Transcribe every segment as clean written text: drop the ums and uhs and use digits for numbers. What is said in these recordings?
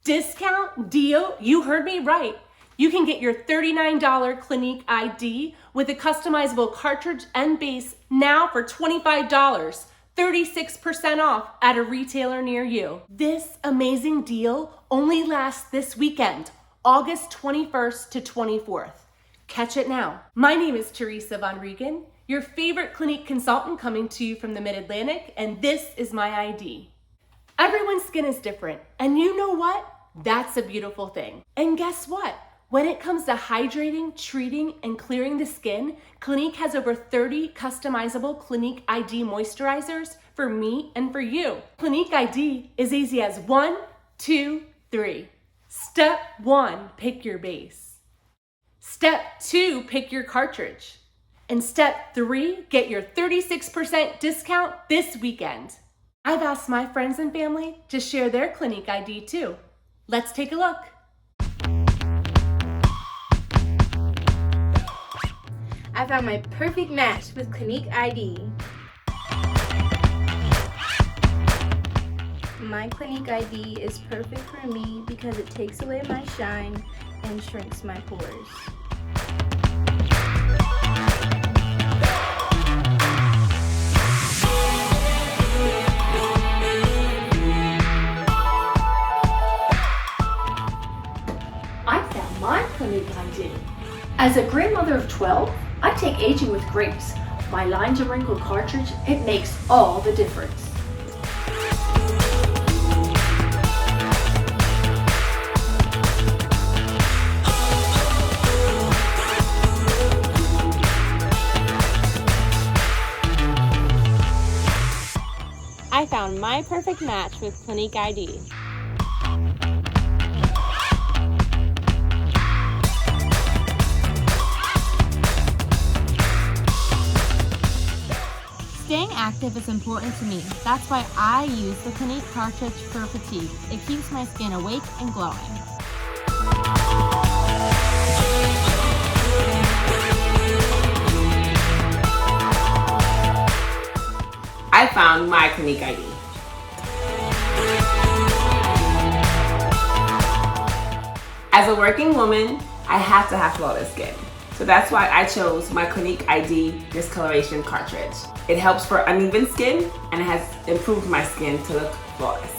Discount deal? You heard me right. You can get your $39 Clinique ID with a customizable cartridge and base now for $25, 36% off at a retailer near you. This amazing deal only lasts this weekend, August 21st to 24th. Catch it now. My name is Teresa Von Regan, your favorite Clinique consultant coming to you from the Mid-Atlantic, and this is my ID. Everyone's skin is different, and you know what? That's a beautiful thing. And guess what? When it comes to hydrating, treating, and clearing the skin, Clinique has over 30 customizable Clinique ID moisturizers for me and for you. Clinique ID is easy as 1, 2, 3. Step 1, pick your base. Step 2, pick your cartridge. And step 3, get your 36% discount this weekend. I've asked my friends and family to share their Clinique ID too. Let's take a look. I found my perfect match with Clinique ID. My Clinique ID is perfect for me because it takes away my shine and shrinks my pores. I found my Clinique ID. As a grandmother of 12, I take aging with grace. My lines and wrinkle cartridge, it makes all the difference. I found my perfect match with Clinique ID. Staying active is important to me. That's why I use the Clinique cartridge for fatigue. It keeps my skin awake and glowing. I found my Clinique ID. As a working woman, I have to have flawless skin. So that's why I chose my Clinique ID discoloration cartridge. It helps for uneven skin and it has improved my skin to look flawless.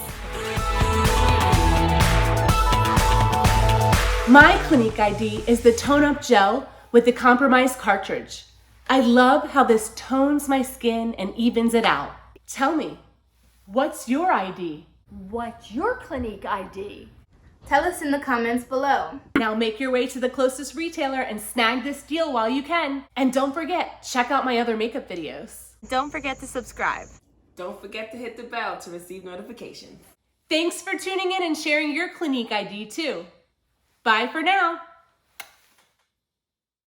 My Clinique ID is the Tone Up Gel with the compromised cartridge. I love how this tones my skin and evens it out. Tell me, what's your ID? What's your Clinique ID? Tell us in the comments below. Now make your way to the closest retailer and snag this deal while you can. And don't forget, check out my other makeup videos. Don't forget to subscribe. Don't forget to hit the bell to receive notifications. Thanks for tuning in and sharing your Clinique ID too. Bye for now.